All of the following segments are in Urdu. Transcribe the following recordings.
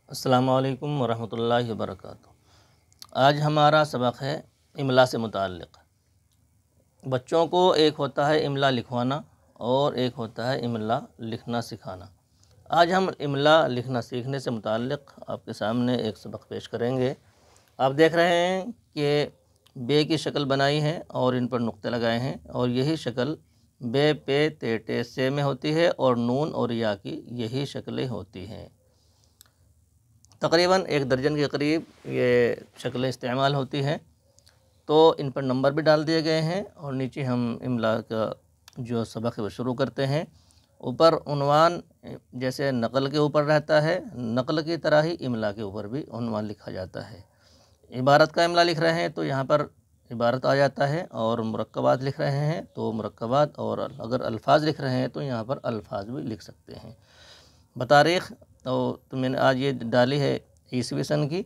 السلام علیکم ورحمۃ اللہ وبرکاتہ۔ آج ہمارا سبق ہے املا سے متعلق۔ بچوں کو ایک ہوتا ہے املا لکھوانا اور ایک ہوتا ہے املا لکھنا سکھانا۔ آج ہم املا لکھنا سیکھنے سے متعلق آپ کے سامنے ایک سبق پیش کریں گے۔ آپ دیکھ رہے ہیں کہ بے کی شکل بنائی ہے اور ان پر نقطے لگائے ہیں، اور یہی شکل بے پے تے ٹے سے میں ہوتی ہے، اور نون اور یا کی یہی شکلیں ہوتی ہیں۔ تقریباً 1 درجن کے قریب یہ شکلیں استعمال ہوتی ہیں، تو ان پر نمبر بھی ڈال دیے گئے ہیں، اور نیچے ہم املا کا جو سبق ہے وہ شروع کرتے ہیں۔ اوپر عنوان جیسے نقل کے اوپر رہتا ہے، نقل کی طرح ہی املا کے اوپر بھی عنوان لکھا جاتا ہے۔ عبارت کا املا لکھ رہے ہیں تو یہاں پر عبارت آ جاتا ہے، اور مرکبات لکھ رہے ہیں تو مرکبات، اور اگر الفاظ لکھ رہے ہیں تو یہاں پر الفاظ بھی لکھ سکتے ہیں۔ بتاریخ تو میں نے آج یہ ڈالی ہے عیسوی سن کی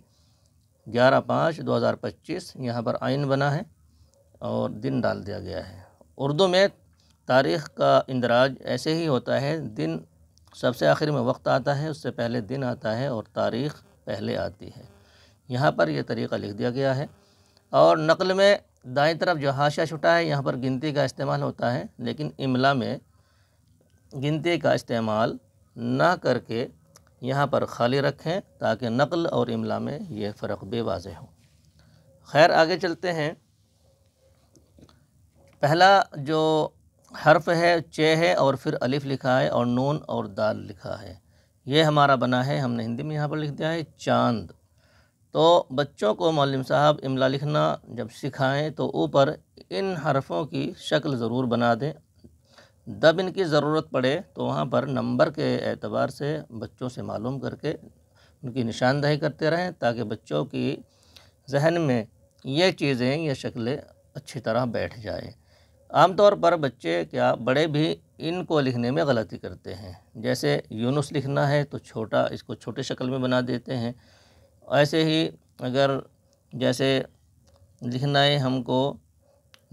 11/5/2025، یہاں پر عین بنا ہے اور دن ڈال دیا گیا ہے۔ اردو میں تاریخ کا اندراج ایسے ہی ہوتا ہے، دن سب سے آخر میں وقت آتا ہے، اس سے پہلے دن آتا ہے اور تاریخ پہلے آتی ہے۔ یہاں پر یہ طریقہ لکھ دیا گیا ہے۔ اور نقل میں دائیں طرف جو حاشیہ چھٹا ہے یہاں پر گنتی کا استعمال ہوتا ہے، لیکن املا میں گنتی کا استعمال نہ کر کے یہاں پر خالی رکھیں تاکہ نقل اور املا میں یہ فرق بے واضح ہو۔ خیر، آگے چلتے ہیں۔ پہلا جو حرف ہے چے ہے، اور پھر الف لکھا ہے اور نون اور دال لکھا ہے، یہ ہمارا بنا ہے، ہم نے ہندی میں یہاں پر لکھ دیا ہے چاند۔ تو بچوں کو معلم صاحب املا لکھنا جب سکھائیں تو اوپر ان حرفوں کی شکل ضرور بنا دیں۔ جب ان کی ضرورت پڑے تو وہاں پر نمبر کے اعتبار سے بچوں سے معلوم کر کے ان کی نشاندہی کرتے رہیں، تاکہ بچوں کی ذہن میں یہ چیزیں، یہ شکلیں اچھی طرح بیٹھ جائیں۔ عام طور پر بچے کیا بڑے بھی ان کو لکھنے میں غلطی کرتے ہیں، جیسے یونس لکھنا ہے تو چھوٹا، اس کو چھوٹے شکل میں بنا دیتے ہیں۔ ایسے ہی اگر جیسے لکھنا ہے ہم کو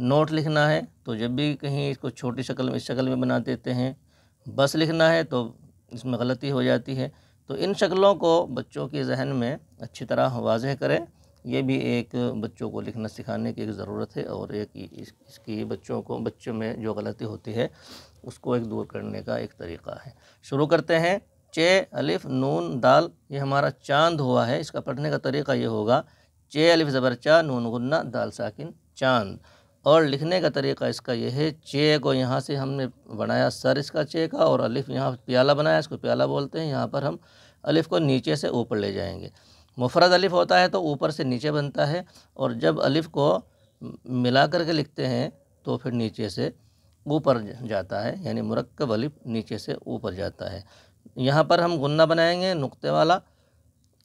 نوٹ لکھنا ہے تو جب بھی کہیں اس کو چھوٹی شکل میں، اس شکل میں بنا دیتے ہیں۔ بس لکھنا ہے تو اس میں غلطی ہو جاتی ہے۔ تو ان شکلوں کو بچوں کے ذہن میں اچھی طرح واضح کریں، یہ بھی ایک بچوں کو لکھنا سکھانے کی ایک ضرورت ہے، اور ایک اس کی بچوں میں جو غلطی ہوتی ہے اس کو ایک دور کرنے کا ایک طریقہ ہے۔ شروع کرتے ہیں۔ چے الف نون دال، یہ ہمارا چاند ہوا ہے۔ اس کا پڑھنے کا طریقہ یہ ہوگا، چے الف زبر چا نون غنہ دال ساکن چاند۔ اور لکھنے کا طریقہ اس کا یہ ہے، چے کو یہاں سے ہم نے بنایا سر اس کا چے کا، اور الف یہاں پیالہ بنایا، اس کو پیالہ بولتے ہیں، یہاں پر ہم الف کو نیچے سے اوپر لے جائیں گے۔ مفرد الف ہوتا ہے تو اوپر سے نیچے بنتا ہے، اور جب الف کو ملا کر کے لکھتے ہیں تو پھر نیچے سے اوپر جاتا ہے، یعنی مرکب الف نیچے سے اوپر جاتا ہے۔ یہاں پر ہم غنہ بنائیں گے نقطے والا،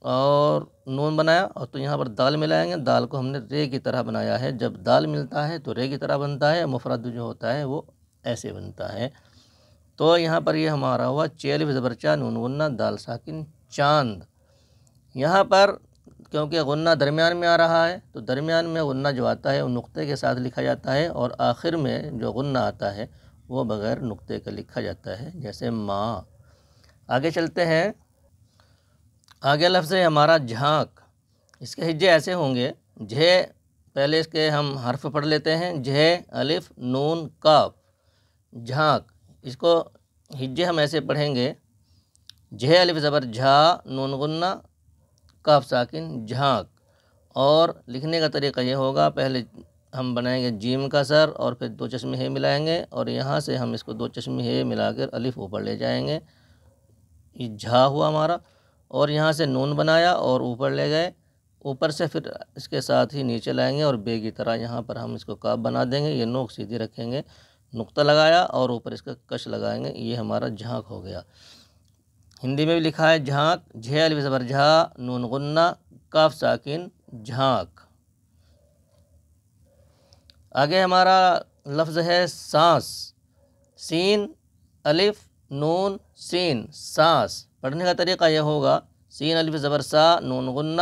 اور نون بنایا، اور تو یہاں پر دال ملائیں گے، دال کو ہم نے رے کی طرح بنایا ہے۔ جب دال ملتا ہے تو رے کی طرح بنتا ہے، مفرد جو ہوتا ہے وہ ایسے بنتا ہے۔ تو یہاں پر یہ ہمارا ہوا چے الف زبر چا نون غنہ دال ساکن چاند۔ یہاں پر کیونکہ غنہ درمیان میں آ رہا ہے تو درمیان میں غنہ جو آتا ہے وہ نقطے کے ساتھ لکھا جاتا ہے، اور آخر میں جو غنہ آتا ہے وہ بغیر نقطے کا لکھا جاتا ہے، جیسے ماں۔ آگے چلتے ہیں۔ آگے لفظ ہے ہمارا جھانک۔ اس کے ہجے ایسے ہوں گے، جھے پہلے اس کے ہم حرف پڑھ لیتے ہیں، جھے الف نون کاف، جھانک۔ اس کو ہجے ہم ایسے پڑھیں گے، جھے الف زبر جھا نون غنہ کاف ساکن جھانک۔ اور لکھنے کا طریقہ یہ ہوگا، پہلے ہم بنائیں گے جیم کا سر، اور پھر 2 چشم ہے ملائیں گے، اور یہاں سے ہم اس کو 2 چشم ہے ملا کر الف اوپر لے جائیں گے، یہ جھا ہوا ہمارا، اور یہاں سے نون بنایا اور اوپر لے گئے، اوپر سے پھر اس کے ساتھ ہی نیچے لائیں گے، اور بے کی طرح یہاں پر ہم اس کو کاف بنا دیں گے، یہ نوک سیدھی رکھیں گے، نقطہ لگایا اور اوپر اس کا کش لگائیں گے، یہ ہمارا جھانک ہو گیا۔ ہندی میں بھی لکھا ہے جھانک، جھے الف زبر جھا نون غنہ کاف ساکن جھانک۔ آگے ہمارا لفظ ہے سانس، سین الف نون سین، سانس۔ پڑھنے کا طریقہ یہ ہوگا، سین الف زبر سا نون غنہ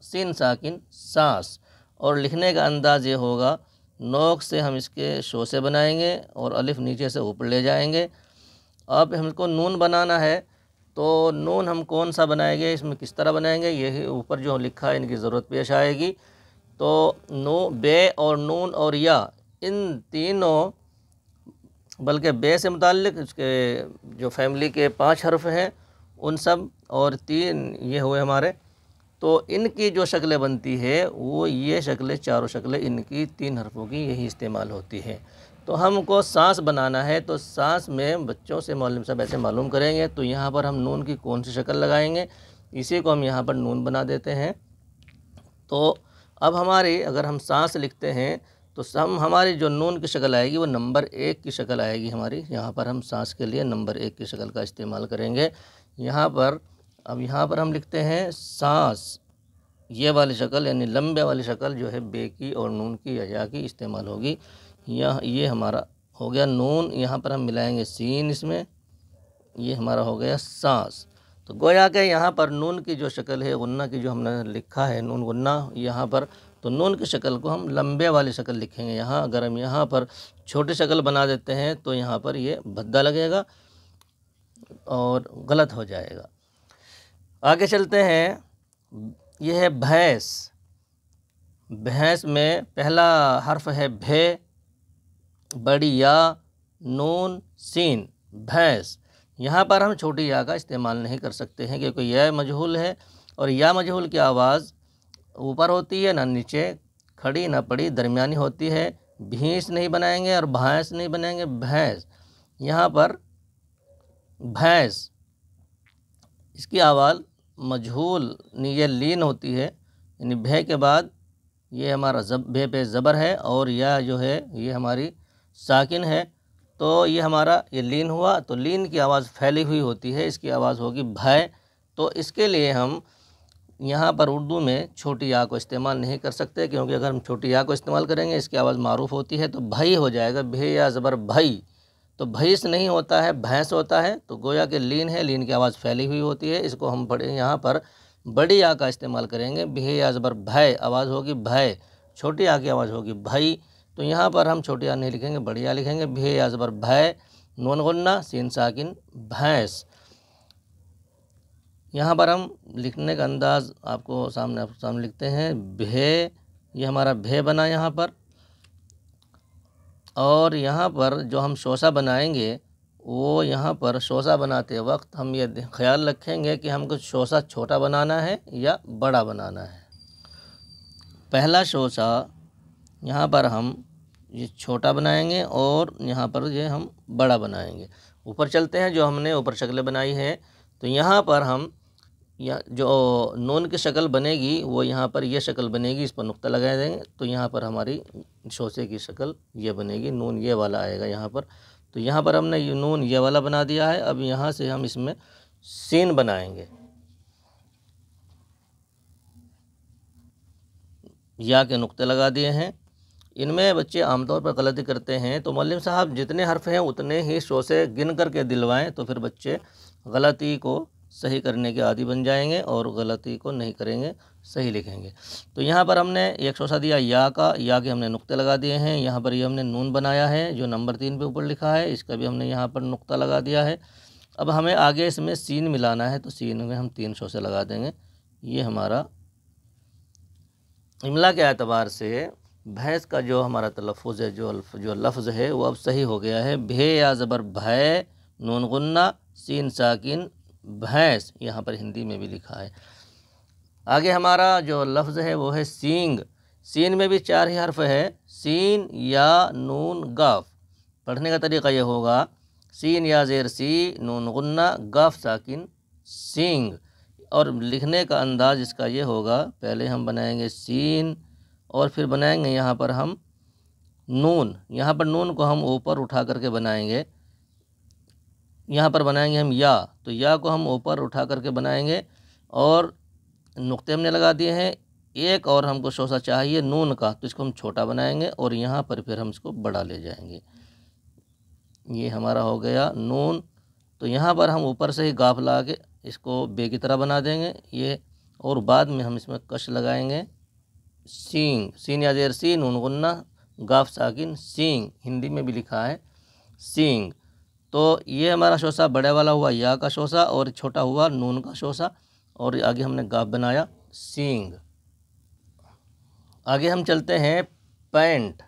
سین ساکن سانس۔ اور لکھنے کا انداز یہ ہوگا، نوک سے ہم اس کے شوسے بنائیں گے اور الف نیچے سے اوپر لے جائیں گے۔ اب ہم کو نون بنانا ہے تو نون ہم کون سا بنائیں گے، اس میں کس طرح بنائیں گے، یہ اوپر جو لکھا ہے ان کی ضرورت پیش آئے گی۔ تو بے اور نون اور یا ان تینوں، بلکہ بے سے متعلق اس کے جو فیملی کے 5 حرف ہیں ان سب، اور 3 یہ ہوئے ہمارے، تو ان کی جو شکلیں بنتی ہے وہ یہ شکلیں، چاروں شکلیں ان کی 3 حرفوں کی یہی استعمال ہوتی ہے۔ تو ہم کو سانس بنانا ہے، تو سانس میں بچوں سے معلم صاحب ایسے معلوم کریں گے، تو یہاں پر ہم نون کی کون سی شکل لگائیں گے، اسی کو ہم یہاں پر نون بنا دیتے ہیں۔ تو اب ہماری اگر ہم سانس لکھتے ہیں تو ہماری جو نون کی شکل آئے گی وہ نمبر 1 کی شکل آئے گی ہماری، یہاں پر ہم سانس کے لیے نمبر 1 کی شکل کا استعمال کریں گے۔ یہاں پر ہم لکھتے ہیں سانس، یہ والی شکل یعنی لمبے والی شکل جو ہے بے کی اور نون کی یا یا کی استعمال ہوگی۔ یہ ہمارا ہو گیا نون، یہاں پر ہم ملائیں گے سین اس میں، یہ ہمارا ہو گیا سانس۔ تو گویا کہ یہاں پر نون کی جو شکل ہے، غنہ کی جو ہم نے لکھا ہے نون غنہ یہاں پر، تو نون کی شکل کو ہم لمبے والی شکل لکھیں گے یہاں۔ اگر ہم یہاں پر چھوٹی شکل بنا دیتے ہیں تو یہاں پر یہ بھدا لگے گا اور غلط ہو جائے گا۔ آگے چلتے ہیں، یہ ہے بھینس۔ بھینس میں پہلا حرف ہے بھے، بڑی یا، نون، سین، بھینس۔ یہاں پر ہم چھوٹی یا کا استعمال نہیں کر سکتے ہیں کیونکہ یہ مجہول ہے، اور یا مجہول کی آواز اوپر ہوتی ہے نہ نیچے، کھڑی نہ پڑی، درمیانی ہوتی ہے۔ بھینس نہیں بنائیں گے اور بھینس نہیں بنائیں گے، بھینس۔ یہاں پر بھینس، اس کی آواز مجہول یہ لین ہوتی ہے، یعنی بھے کے بعد یہ ہمارا بھے پہ زبر ہے اور یا جو ہے یہ ہماری ساکن ہے، تو یہ ہمارا یہ لین ہوا، تو لین کی آواز پھیلی ہوئی ہوتی ہے، اس کی آواز ہوگی بھے۔ تو اس کے لیے ہم یہاں پر اردو میں چھوٹی یا کو استعمال نہیں کر سکتے، کیونکہ اگر ہم چھوٹی یا کو استعمال کریں گے اس کی آواز معروف ہوتی ہے تو بھئی ہو جائے گا، بھے یا زبر بھئی، تو بھینس نہیں ہوتا ہے، بھینس ہوتا ہے۔ تو گویا کہ لین ہے، لین کی آواز پھیلی ہوئی ہوتی ہے، اس کو ہم یہاں پر بڑی یا کا استعمال کریں گے، بھے یا زبر بھے، آواز ہوگی بھے، چھوٹی یا کی آواز ہوگی بھئی۔ تو یہاں پر ہم چھوٹی یا نہیں لکھیں گے، بڑی یا لکھیں گے، بھے یا زبر بھے، نون غنہ، سین ساکن، بھینس۔ یہاں پر ہم لکھنے کا انداز آپ کو سامنے لکھتے ہیں، بھے، یہ ہمارا بھے بنا یہاں پر، اور یہاں پر جو ہم شوسہ بنائیں گے وہ یہاں پر شوسہ بناتے وقت ہم یہ خیال رکھیں گے کہ ہم کو شوسہ چھوٹا بنانا ہے یا بڑا بنانا ہے۔ پہلا شوسہ یہاں پر ہم یہ چھوٹا بنائیں گے اور یہاں پر یہ ہم بڑا بنائیں گے۔ اوپر چلتے ہیں، جو ہم نے اوپر شکلیں بنائی ہے، تو یہاں پر ہم جو نون کی شکل بنے گی وہ یہاں پر یہ شکل بنے گی، اس پر نقطہ لگا دیں گے تو یہاں پر ہماری شوسے کی شکل یہ بنے گی، نون یہ والا آئے گا یہاں پر۔ تو یہاں پر ہم نے یہ نون یہ والا بنا دیا ہے، اب یہاں سے ہم اس میں سین بنائیں گے، یا کے نقطے لگا دیے ہیں۔ ان میں بچے عام طور پر غلطی کرتے ہیں، تو معلم صاحب جتنے حرف ہیں اتنے ہی شوسے گن کر کے دلوائیں، تو پھر بچے غلطی کو صحیح کرنے کے عادی بن جائیں گے اور غلطی کو نہیں کریں گے، صحیح لکھیں گے۔ تو یہاں پر ہم نے ایک شوسہ دیا یا کا، یا کے ہم نے نقطے لگا دیے ہیں۔ یہاں پر یہ ہم نے نون بنایا ہے جو نمبر 3 پہ اوپر لکھا ہے، اس کا بھی ہم نے یہاں پر نقطہ لگا دیا ہے۔ اب ہمیں آگے اس میں سین ملانا ہے، تو سین میں ہم 3 شوسے لگا دیں گے۔ یہ ہمارا املا کے اعتبار سے بھینس کا جو ہمارا تلفظ ہے، جو لفظ ہے وہ اب صحیح ہو گیا ہے، بھے یا زبر بھے، نون غنہ، سین ساکن، بھینس، یہاں پر ہندی میں بھی لکھا ہے۔ آگے ہمارا جو لفظ ہے وہ ہے سینگ۔ سین میں بھی 4 ہی حرف ہے، سین، یا، نون، گاف۔ پڑھنے کا طریقہ یہ ہوگا، سین یا زیر سی، نون غنہ، گاف ساکن، سینگ۔ اور لکھنے کا انداز اس کا یہ ہوگا، پہلے ہم بنائیں گے سین اور پھر بنائیں گے یہاں پر ہم نون، یہاں پر نون کو ہم اوپر اٹھا کر کے بنائیں گے، یہاں پر بنائیں گے ہم یا، تو یا کو ہم اوپر اٹھا کر کے بنائیں گے اور نقطے ہم نے لگا دیے ہیں۔ ایک اور ہم کو شوسہ چاہیے نون کا، تو اس کو ہم چھوٹا بنائیں گے اور یہاں پر پھر ہم اس کو بڑا لے جائیں گے۔ یہ ہمارا ہو گیا نون، تو یہاں پر ہم اوپر سے ہی گاف لا کے اس کو بے کی طرح بنا دیں گے یہ، اور بعد میں ہم اس میں کش لگائیں گے، سینگ، سین یا زیر سی، نون غنہ، گاف ساکن، سینگ، ہندی میں بھی لکھا ہے سینگ۔ تو یہ ہمارا شوسا بڑے والا ہوا یا کا شوسا اور چھوٹا ہوا نون کا شوسا، اور آگے ہم نے گاف بنایا سینگ۔ آگے ہم چلتے ہیں پینٹ۔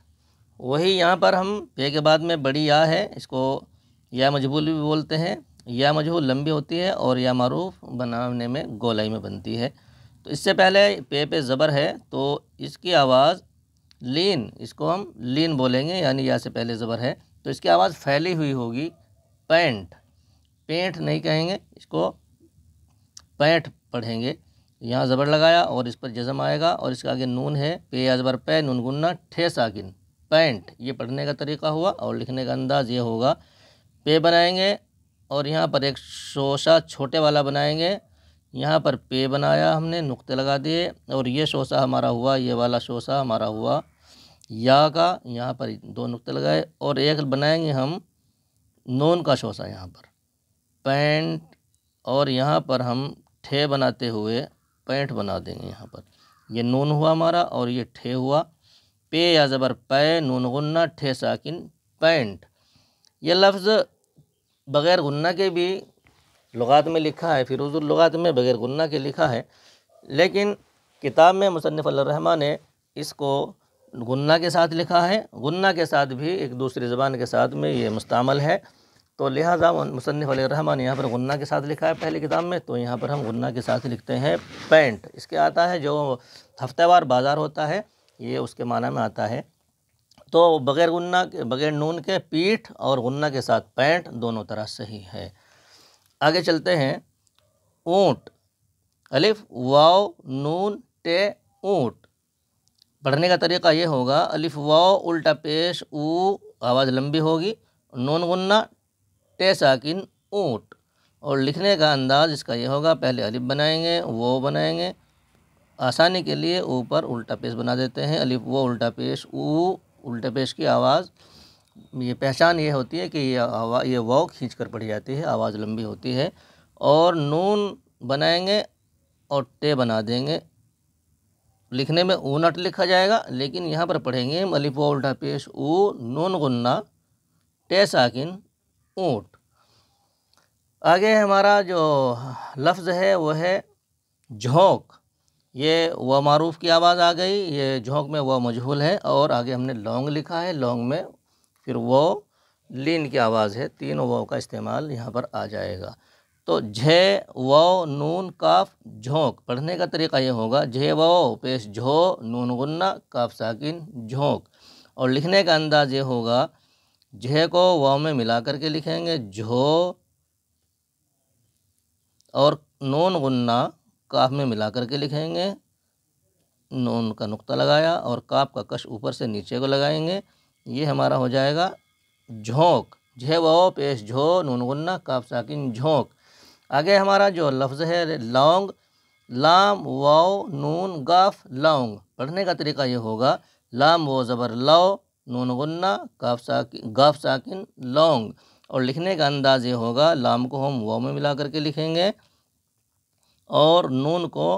وہی یہاں پر ہم پے کے بعد میں بڑی یا ہے، اس کو یا مجہول بھی بولتے ہیں۔ یا مجہول لمبی ہوتی ہے اور یا معروف بنانے میں گولائی میں بنتی ہے۔ تو اس سے پہلے پے زبر ہے تو اس کی آواز لین، اس کو ہم لین بولیں گے، یعنی یا سے پہلے زبر ہے تو اس کی آواز پھیلی ہوئی ہوگی، پینٹ، پینٹ نہیں کہیں گے، اس کو پینٹ پڑھیں گے۔ یہاں زبر لگایا اور اس پر جزم آئے گا، اور اس کے آگے نون ہے، پے یا زبر پے، نون گنہ ٹھے ساکن، پینٹ۔ یہ پڑھنے کا طریقہ ہوا، اور لکھنے کا انداز یہ ہوگا، پے بنائیں گے اور یہاں پر ایک شوسا چھوٹے والا بنائیں گے، یہاں پر پے بنایا ہم نے، نقطے لگا دیے، اور یہ شوسا ہمارا ہوا، یہ والا شوسا ہمارا ہوا یا کا، یہاں پر 2 نقطے لگائے، اور ایک بنائیں گے ہم نون کا شوسا یہاں پر، پینٹ، اور یہاں پر ہم ٹھے بناتے ہوئے پینٹ بنا دیں گے۔ یہاں پر یہ نون ہوا ہمارا اور یہ ٹھے ہوا، پے یا زبر پے، نون غنہ ٹھے ساکن، پینٹ۔ یہ لفظ بغیر غنہ کے بھی لغات میں لکھا ہے، فیروز اللغات میں بغیر غنہ کے لکھا ہے، لیکن کتاب میں مصنف الرحمٰ نے اس کو غنہ کے ساتھ لکھا ہے، غنہ کے ساتھ بھی ایک دوسری زبان کے ساتھ میں یہ مستعمل ہے، تو لہٰذا مصنف علیہ الرحمٰ نے یہاں پر غنہ کے ساتھ لکھا ہے پہلی کتاب میں، تو یہاں پر ہم غنہ کے ساتھ لکھتے ہیں پینٹ۔ اس کے آتا ہے جو ہفتہ وار بازار ہوتا ہے، یہ اس کے معنی میں آتا ہے۔ تو بغیر غنہ کے، بغیر نون کے پیٹھ، اور غنہ کے ساتھ پینٹ، دونوں طرح صحیح ہے۔ آگے چلتے ہیں، اونٹ، الف واو نون ٹے، اونٹ۔ پڑھنے کا طریقہ یہ ہوگا، الف واو الٹا پیش او، آواز لمبی ہوگی، نون غنہ ٹے ساکن، اونٹ۔ اور لکھنے کا انداز اس کا یہ ہوگا، پہلے الف بنائیں گے، واو بنائیں گے، آسانی کے لیے اوپر الٹا پیش بنا دیتے ہیں، الف واو الٹا پیش او، الٹا پیش کی آواز، یہ پہچان یہ ہوتی ہے کہ یہ واو کھینچ کر پڑھی جاتی ہے، آواز لمبی ہوتی ہے، اور نون بنائیں گے اور ٹے بنا دیں گے، لکھنے میں اونٹ لکھا جائے گا، لیکن یہاں پر پڑھیں گے الف واو الٹا پیش او، نون غنہ ٹے ساکن، اونٹ۔ آگے ہمارا جو لفظ ہے وہ ہے جھونک۔ یہ و معروف کی آواز آ گئی، یہ جھونک میں و مجہول ہے، اور آگے ہم نے لونگ لکھا ہے، لونگ میں پھر و لین کی آواز ہے، 3 و کا استعمال یہاں پر آ جائے گا۔ تو جھے و نون کاف جھونک، پڑھنے کا طریقہ یہ ہوگا، جھے و پیش جھو، نون غنہ کاف ساکن، جھونک۔ اور لکھنے کا انداز یہ ہوگا، جھے کو و میں ملا کر کے لکھیں گے، جھو، اور نون غنہ کاف میں ملا کر کے لکھیں گے، نون کا نقطہ لگایا اور کاف کا کش اوپر سے نیچے کو لگائیں گے، یہ ہمارا ہو جائے گا جھونک، جھے و پیش جھو، نون غنہ کاف ساکن، جھونک۔ آگے ہمارا جو لفظ ہے لونگ، لام واو نون گاف، لونگ۔ پڑھنے کا طریقہ یہ ہوگا، لام و زبر لو، نون غنہ گاف ساکن، لونگ۔ اور لکھنے کا انداز یہ ہوگا، لام کو ہم واو میں ملا کر کے لکھیں گے اور نون کو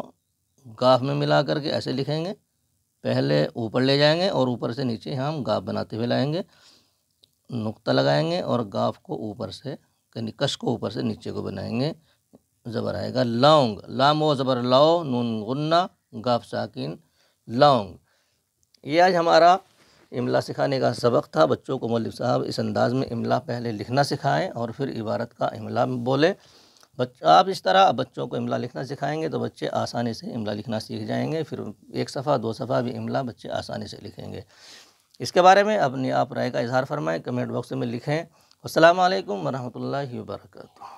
گاف میں ملا کر کے ایسے لکھیں گے، پہلے اوپر لے جائیں گے اور اوپر سے نیچے ہم گاف بناتے ہوئے لائیں گے، نقطہ لگائیں گے اور گاف کو اوپر سے، یعنی کش کو اوپر سے نیچے کو بنائیں گے، زبر آئے گا لونگ، لام و زبر لو، نون غنہ گاف ساکن، لونگ۔ یہ آج ہمارا املا سکھانے کا سبق تھا۔ بچوں کو مولوی صاحب اس انداز میں املا پہلے لکھنا سکھائیں اور پھر عبارت کا املا بولے۔ آپ اس طرح بچوں کو املا لکھنا سکھائیں گے تو بچے آسانی سے املا لکھنا سیکھ جائیں گے، پھر 1 صفحہ 2 صفحہ بھی املا بچے آسانی سے لکھیں گے۔ اس کے بارے میں اپنی آپ رائے کا اظہار فرمائیں، کمنٹ باکس میں لکھیں۔ السلام علیکم ورحمۃ اللہ وبرکاتہ۔